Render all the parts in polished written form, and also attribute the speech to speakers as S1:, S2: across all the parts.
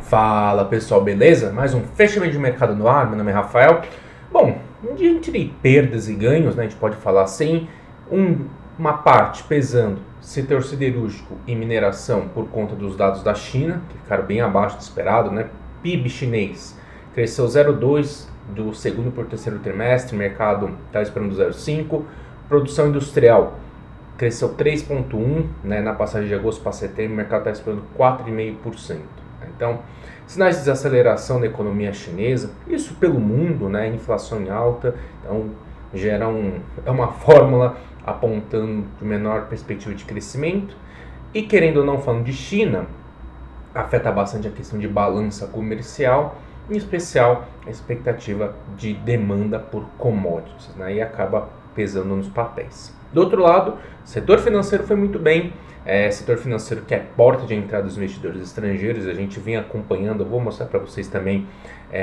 S1: Fala pessoal, beleza? Mais um fechamento de mercado no ar, meu nome é Rafael. Bom, entre perdas e ganhos, né, a gente pode falar assim, uma parte pesando setor siderúrgico e mineração por conta dos dados da China, que ficaram bem abaixo do esperado, né? PIB chinês cresceu 0,2 do segundo para o terceiro trimestre, o mercado está esperando 0,5. Produção industrial cresceu 3,1, né, na passagem de agosto para setembro, o mercado está esperando 4,5%. Então, sinais de desaceleração da economia chinesa, isso pelo mundo, né, inflação em alta, então gera uma fórmula apontando de menor perspectiva de crescimento. E querendo ou não, falando de China, afeta bastante a questão de balança comercial, em especial a expectativa de demanda por commodities, né, e acaba pesando nos papéis. Do outro lado, o setor financeiro foi muito bem, setor financeiro que é porta de entrada dos investidores estrangeiros, a gente vem acompanhando, eu vou mostrar para vocês também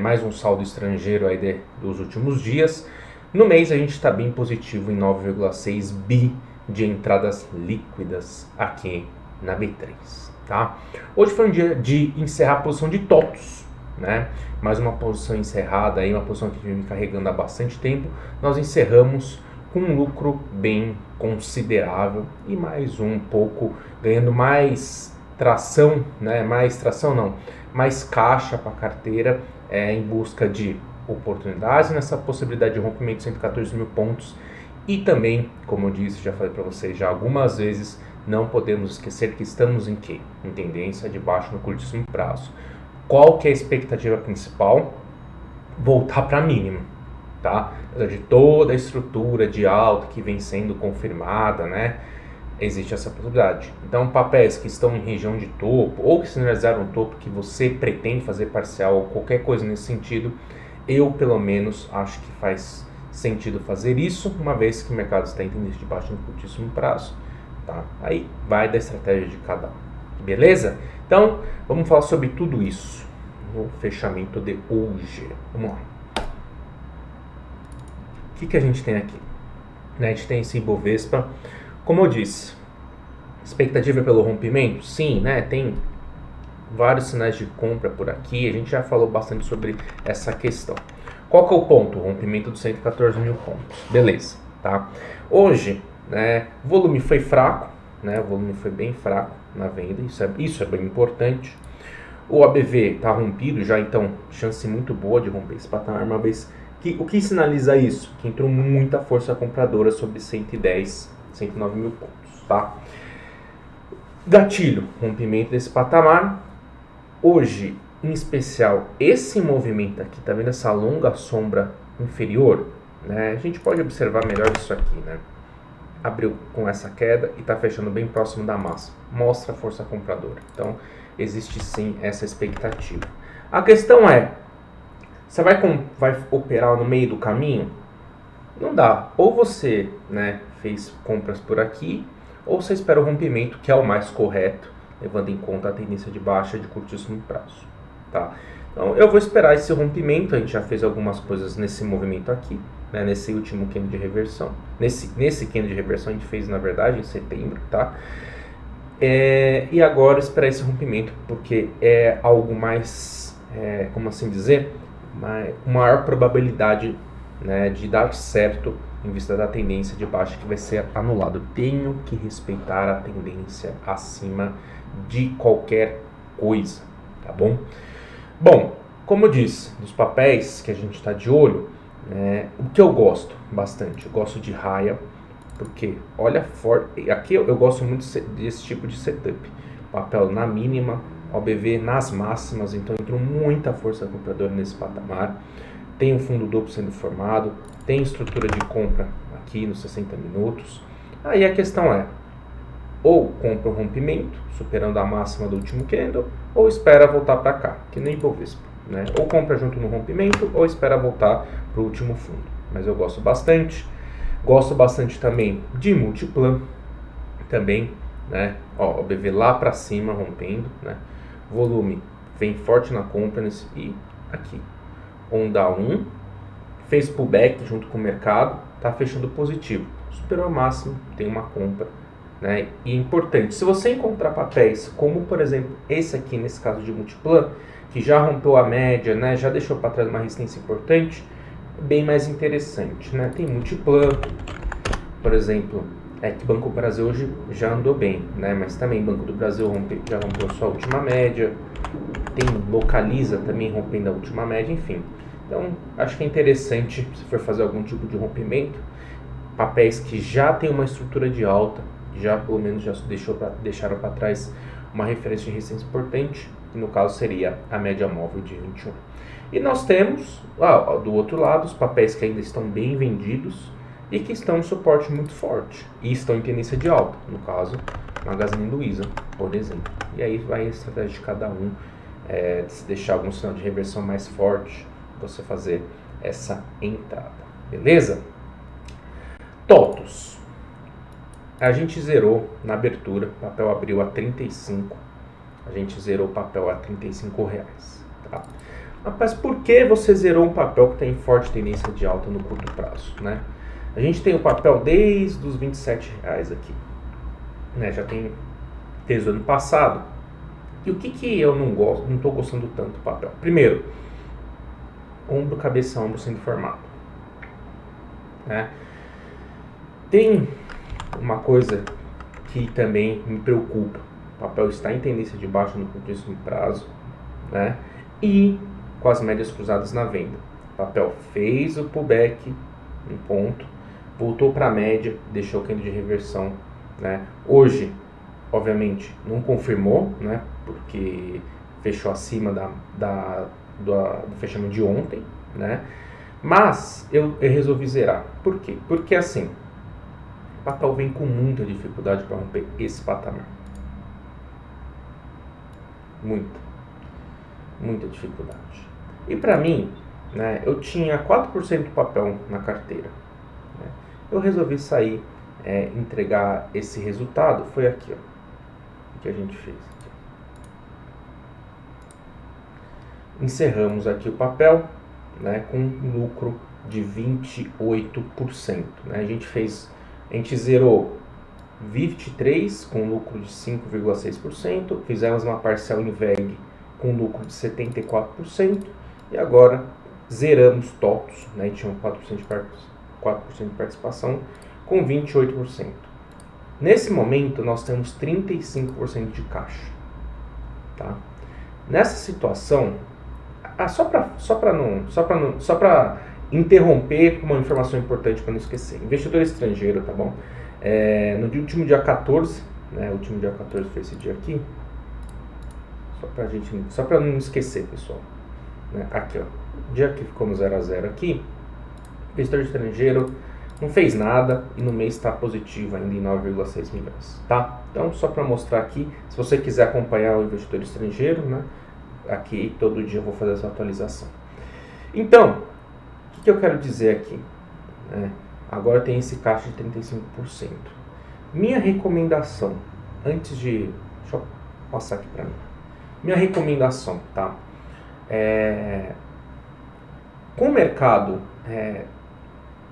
S1: mais um saldo estrangeiro aí dos últimos dias. No mês a gente está bem positivo em 9,6 bi de entradas líquidas aqui na B3. Tá? Hoje foi um dia de encerrar a posição de TOTOS, né? Mais uma posição encerrada, aí, uma posição que a gente vem carregando há bastante tempo. Nós encerramos com um lucro bem considerável e mais um pouco ganhando mais tração, né? Mais caixa para a carteira em busca de oportunidades nessa possibilidade de rompimento de 114 mil pontos. E também, como eu disse, já falei para vocês já algumas vezes, não podemos esquecer que estamos em quê? Em tendência de baixo no curtíssimo prazo. Qual que é a expectativa principal? Voltar para a mínima, tá? Apesar de toda a estrutura de alta que vem sendo confirmada, né? Existe essa possibilidade. Então, papéis que estão em região de topo ou que sinalizaram o topo que você pretende fazer parcial ou qualquer coisa nesse sentido, eu pelo menos acho que faz sentido fazer isso, uma vez que o mercado está em tendência de baixo no curtíssimo prazo, tá? Aí vai da estratégia de cada um, beleza? Então, vamos falar sobre tudo isso no fechamento de hoje. Vamos lá. O que a gente tem aqui? A gente tem esse Ibovespa, como eu disse, expectativa pelo rompimento? Sim, né? Tem vários sinais de compra por aqui, a gente já falou bastante sobre essa questão. Qual que é o ponto? O rompimento dos 114 mil pontos. Beleza, tá? Hoje, né, o volume foi fraco, né? O volume foi bem fraco na venda, isso é bem importante. O ABV está rompido já, então chance muito boa de romper esse patamar, uma vez que o que sinaliza isso? Que entrou muita força compradora sobre 110, 109 mil pontos, tá? Gatilho, rompimento desse patamar. Hoje, em especial, esse movimento aqui, tá vendo essa longa sombra inferior? Né? A gente pode observar melhor isso aqui, né? Abriu com essa queda e está fechando bem próximo da massa. Mostra a força compradora. Então, existe sim essa expectativa. A questão é, você vai operar no meio do caminho? Não dá. Ou você, né, fez compras por aqui, ou você espera o rompimento, que é o mais correto, levando em conta a tendência de baixa de curtíssimo prazo. Tá? Então, eu vou esperar esse rompimento. A gente já fez algumas coisas nesse movimento aqui, né, nesse último candle de reversão. Nesse candle de reversão a gente fez, na verdade, em setembro, tá? E agora esperar esse rompimento, porque é algo mais, como assim dizer, maior probabilidade, né, de dar certo em vista da tendência de baixa que vai ser anulado. Tenho que respeitar a tendência acima de qualquer coisa, tá bom? Bom, como eu disse, dos papéis que a gente está de olho, o que eu gosto bastante, eu gosto de raia, porque olha forte, aqui eu gosto muito desse tipo de setup, papel na mínima, OBV nas máximas, então entrou muita força compradora nesse patamar, tem um fundo duplo sendo formado, tem estrutura de compra aqui nos 60 minutos, aí a questão é, ou compra o rompimento, superando a máxima do último candle, ou espera voltar para cá, que nem Ibovespa, né? Ou compra junto no rompimento, ou espera voltar para o último fundo. Mas eu gosto bastante também de Multiplan, também, né? Ó, o BV lá para cima rompendo, né? Volume vem forte na compra e aqui, onda 1, fez pullback junto com o mercado, tá fechando positivo, superou a máxima, tem uma compra, né? E é importante, se você encontrar papéis como, por exemplo, esse aqui, nesse caso de Multiplan, que já rompeu a média, né, já deixou para trás uma resistência importante, bem mais interessante, né? Tem Multiplan, por exemplo, que Banco do Brasil hoje já andou bem, né? Mas também Banco do Brasil já rompeu sua última média, tem Localiza também rompendo a última média, enfim. Então, acho que é interessante, se for fazer algum tipo de rompimento, papéis que já tem uma estrutura de alta, já pelo menos já deixaram para trás uma referência de resistência importante, que no caso seria a média móvel de 21. E nós temos, do outro lado, os papéis que ainda estão bem vendidos e que estão em suporte muito forte e estão em tendência de alta, no caso, Magazine Luiza, por exemplo. E aí vai a estratégia de cada um, se deixar algum sinal de reversão mais forte, você fazer essa entrada, beleza? TOTUS. A gente zerou na abertura, o papel abriu a 35, a gente zerou o papel a R$35, tá? Mas por que você zerou um papel que tem forte tendência de alta no curto prazo, né? A gente tem o papel desde os R$27 aqui, né? Já tem desde o ano passado. E o que eu não gosto, não estou gostando tanto do papel? Primeiro, ombro, cabeça, ombro sendo formado, né? Tem uma coisa que também me preocupa. O papel está em tendência de baixa no curtíssimo prazo, né? E com as médias cruzadas na venda. O papel fez o pullback, um ponto, voltou para a média, deixou o candle de reversão, né? Hoje, obviamente, não confirmou, né? Porque fechou acima do fechamento de ontem, né? Mas eu resolvi zerar. Por quê? Porque assim, o papel vem com muita dificuldade para romper esse patamar. Muita dificuldade. E para mim, né, eu tinha 4% do papel na carteira, né? Eu resolvi sair, entregar esse resultado. Foi aqui, ó, que a gente fez. Encerramos aqui o papel, né, com um lucro de 28%, né? A gente zerou 23 com lucro de 5,6%, fizemos uma parcial em VEG com lucro de 74% e agora zeramos TOTUS, né? Tinha 4% de participação com 28%. Nesse momento nós temos 35% de caixa, tá? Nessa situação, só para interromper uma informação importante para não esquecer, investidor estrangeiro, tá bom? No último dia 14, né? O último dia 14 foi esse dia aqui. Só para não esquecer, pessoal, né? Aqui, ó, o dia que ficou no 0 a 0 aqui, investidor estrangeiro não fez nada e no mês está positivo ainda em 9,6 milhões, tá? Então, só para mostrar aqui, se você quiser acompanhar o investidor estrangeiro, né? Aqui todo dia eu vou fazer essa atualização. Então, o que eu quero dizer aqui, né? Agora tem esse caixa de 35%. Minha recomendação, deixa eu passar aqui para mim. Minha recomendação, tá? Com o mercado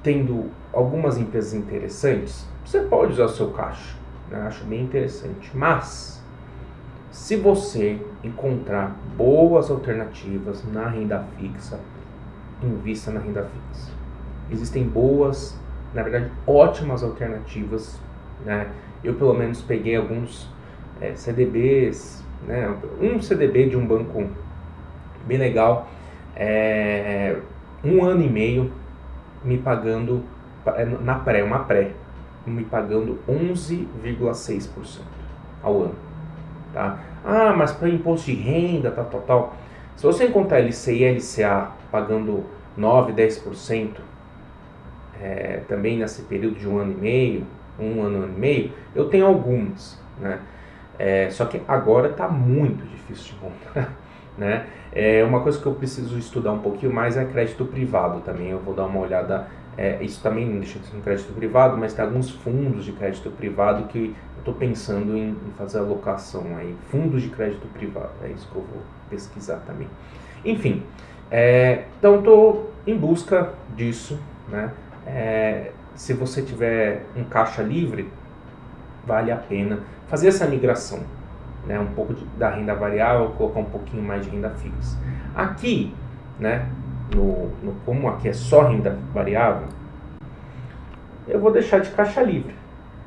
S1: tendo algumas empresas interessantes, você pode usar o seu caixa, né? Acho bem interessante. Mas, se você encontrar boas alternativas na renda fixa, invista na renda fixa. Existem boas, na verdade, ótimas alternativas, né? Eu, pelo menos, peguei alguns CDBs, né? Um CDB de um banco bem legal, 1 ano e meio, me pagando, uma pré, me pagando 11,6% ao ano, tá? Ah, mas para imposto de renda, tal. Se você encontrar LCI e LCA pagando 9, 10%, também nesse período de um ano e meio, eu tenho algumas, né? Só que agora está muito difícil de comprar, né? Uma coisa que eu preciso estudar um pouquinho mais é crédito privado também. Eu vou dar uma olhada. Isso também não deixa de ser um crédito privado, mas tem alguns fundos de crédito privado que eu estou pensando em fazer alocação aí. Fundos de crédito privado, é isso que eu vou pesquisar também. Enfim, então estou em busca disso, né? Se você tiver um caixa livre, vale a pena fazer essa migração, né, um pouco da renda variável, colocar um pouquinho mais de renda fixa. Aqui, né, como aqui é só renda variável, eu vou deixar de caixa livre,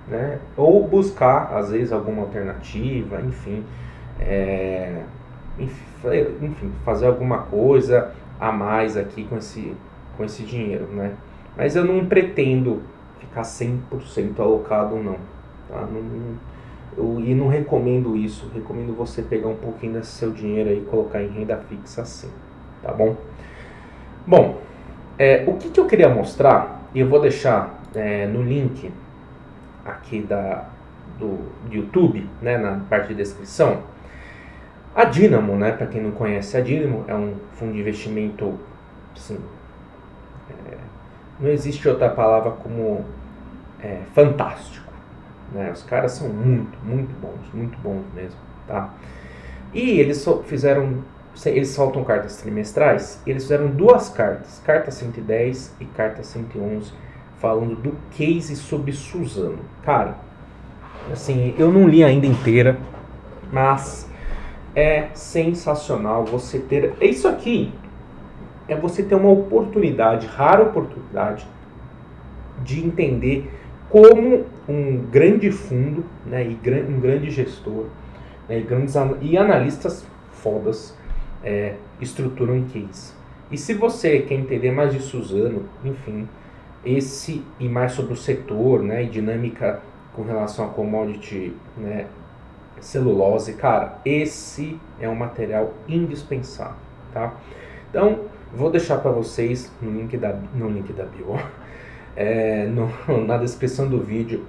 S1: né, ou buscar, às vezes, alguma alternativa, enfim, fazer alguma coisa a mais aqui com esse dinheiro, né? Mas eu não pretendo ficar 100% alocado, não, tá? E não recomendo isso. Recomendo você pegar um pouquinho desse seu dinheiro aí e colocar em renda fixa, sim, tá bom? Bom, o que eu queria mostrar, e eu vou deixar no link aqui do YouTube, né, na parte de descrição, a Dynamo, né, para quem não conhece, a Dynamo é um fundo de investimento, assim, não existe outra palavra como fantástico, né? Os caras são muito bons mesmo, tá? E eles soltam cartas trimestrais, e eles fizeram duas cartas, carta 110 e carta 111, falando do case sobre Suzano. Cara, assim, eu não li ainda inteira, mas é sensacional você ter... Isso aqui é você ter uma oportunidade, rara oportunidade, de entender como um grande fundo, né, e um grande gestor, né, e analistas fodas estruturam em case. E se você quer entender mais de Suzano, enfim, e mais sobre o setor, né, e dinâmica com relação a commodity, né, celulose, cara, esse é um material indispensável, tá? Então, vou deixar para vocês no link da bio, na descrição do vídeo,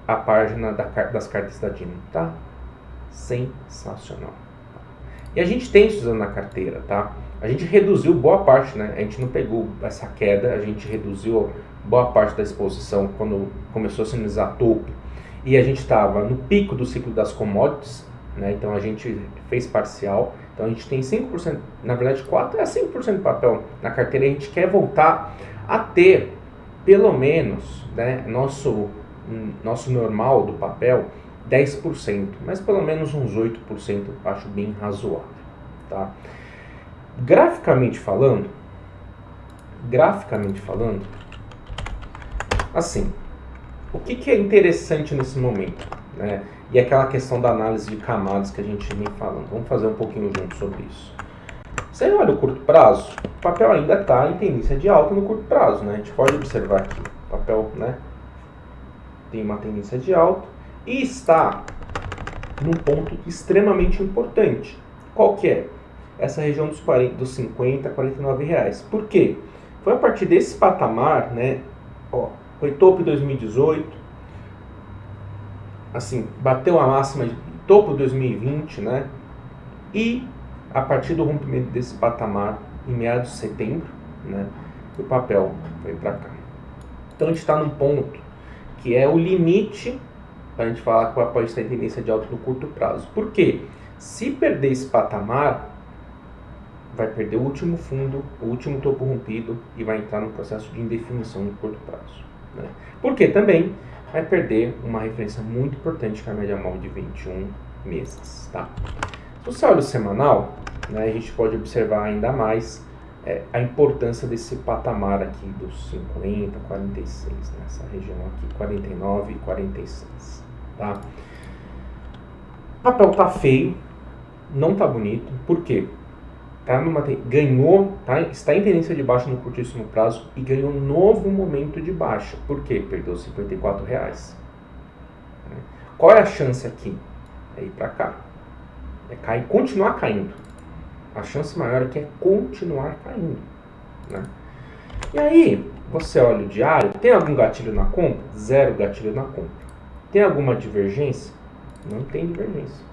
S1: a página das cartas da Dynamo, tá? Sensacional. E a gente tem isso na carteira, tá? A gente reduziu boa parte, né? A gente não pegou essa queda, a gente reduziu boa parte da exposição quando começou a sinalizar topo. E a gente estava no pico do ciclo das commodities, né? Então a gente fez parcial. Então a gente tem 5%, na verdade 5% de papel na carteira. E a gente quer voltar a ter pelo menos, né, nosso normal do papel 10%, mas pelo menos uns 8% eu acho bem razoável, tá? Graficamente falando, assim, o que é interessante nesse momento, né? E aquela questão da análise de camadas que a gente vem falando. Vamos fazer um pouquinho junto sobre isso. Você olha o curto prazo, o papel ainda está em tendência de alta no curto prazo, né? A gente pode observar aqui, o papel, né, tem uma tendência de alta e está num ponto extremamente importante. Qual que é? Essa região dos 50 a 49 reais. Por quê? Foi a partir desse patamar, né? Ó, foi topo em 2018, assim, bateu a máxima de topo de 2020, né? E a partir do rompimento desse patamar, em meados de setembro, né, o papel foi para cá. Então a gente está num ponto que é o limite para a gente falar que o papel está em tendência de alta no curto prazo. Por quê? Se perder esse patamar, vai perder o último fundo, o último topo rompido e vai entrar no processo de indefinição no curto prazo, né? Porque também vai perder uma referência muito importante que é a média móvel de 21 meses, tá? Se você olha o semanal, né, a gente pode observar ainda mais a importância desse patamar aqui dos 50, 46, nessa região aqui, 49 e 46, tá? O papel tá feio, não tá bonito, por quê? Está em tendência de baixa no curtíssimo prazo e ganhou um novo momento de baixa. Por quê? Perdeu R$54. Qual é a chance aqui? É ir para cá. É continuar caindo. A chance maior aqui é continuar caindo, né? E aí, você olha o diário, tem algum gatilho na compra? Zero gatilho na compra. Tem alguma divergência? Não tem divergência.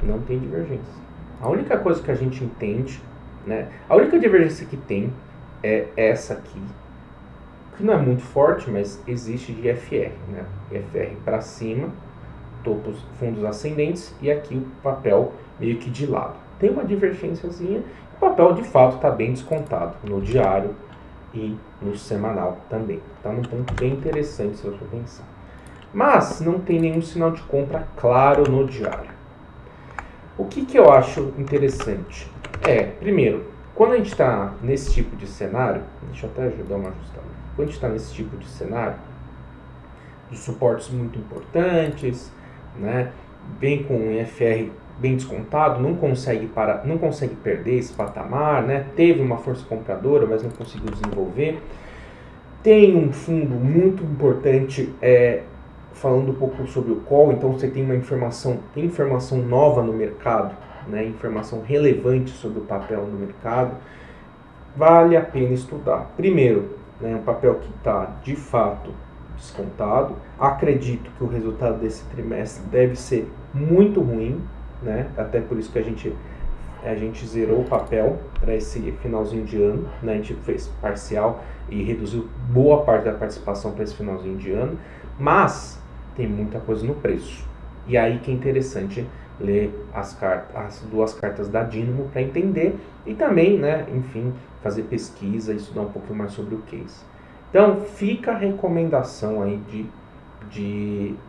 S1: Não tem divergência. A única coisa que a gente entende, né? A única divergência que tem é essa aqui, que não é muito forte, mas existe de FR, né? FR para cima, topos, fundos ascendentes, e aqui o papel meio que de lado. Tem uma divergênciazinha, o papel de fato está bem descontado no diário e no semanal também. Está num ponto bem interessante se você pensar. Mas não tem nenhum sinal de compra claro no diário. O que eu acho interessante? Primeiro, quando a gente está nesse tipo de cenário, deixa eu até ajudar uma ajustada. Quando a gente está nesse tipo de cenário, de suportes muito importantes, né? Vem com um IFR bem descontado, não consegue perder esse patamar, né? Teve uma força compradora, mas não conseguiu desenvolver. Tem um fundo muito importante falando um pouco sobre o call, então você tem informação nova no mercado, né? Informação relevante sobre o papel no mercado. Vale a pena estudar. Primeiro, né, um papel que está de fato descontado. Acredito que o resultado desse trimestre deve ser muito ruim, né? Até por isso que a gente zerou o papel para esse finalzinho de ano, né? A gente fez parcial e reduziu boa parte da participação para esse finalzinho de ano, mas tem muita coisa no preço. E aí que é interessante ler as duas cartas da Dynamo para entender e também, né, enfim, fazer pesquisa e estudar um pouquinho mais sobre o case. Então fica a recomendação aí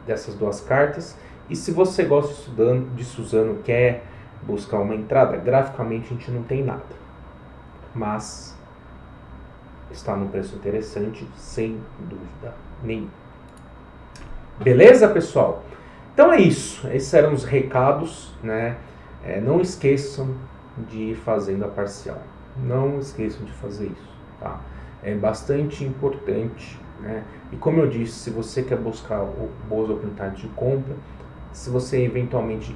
S1: dessas duas cartas. E se você gosta de Suzano, quer buscar uma entrada, graficamente a gente não tem nada, mas está num preço interessante, sem dúvida nenhuma. Beleza, pessoal? Então é isso, esses eram os recados, né? Não esqueçam de ir fazendo a parcial, não esqueçam de fazer isso, tá? É bastante importante, né? E como eu disse, se você quer buscar boas oportunidades de compra, se você eventualmente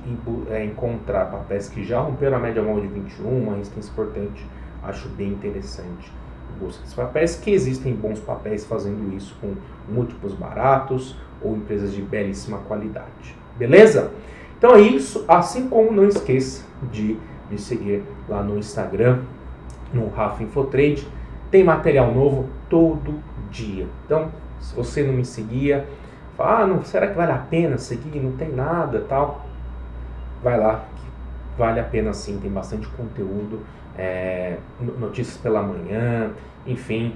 S1: encontrar papéis que já romperam a média móvel de 21, uma resistência importante, acho bem interessante busca desses papéis, que existem bons papéis fazendo isso com múltiplos baratos ou empresas de belíssima qualidade. Beleza? Então é isso, assim como não esqueça de me seguir lá no Instagram, no Rafa Infotrade, tem material novo todo dia. Então, se você não me seguia, fala, será que vale a pena seguir? Não tem nada, tal. Vai lá, que vale a pena sim, tem bastante conteúdo, notícias pela manhã, enfim,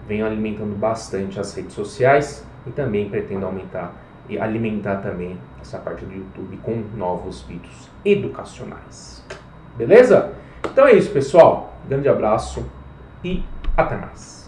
S1: venho alimentando bastante as redes sociais e também pretendo aumentar e alimentar também essa parte do YouTube com novos vídeos educacionais. Beleza? Então é isso, pessoal. Grande abraço e até mais.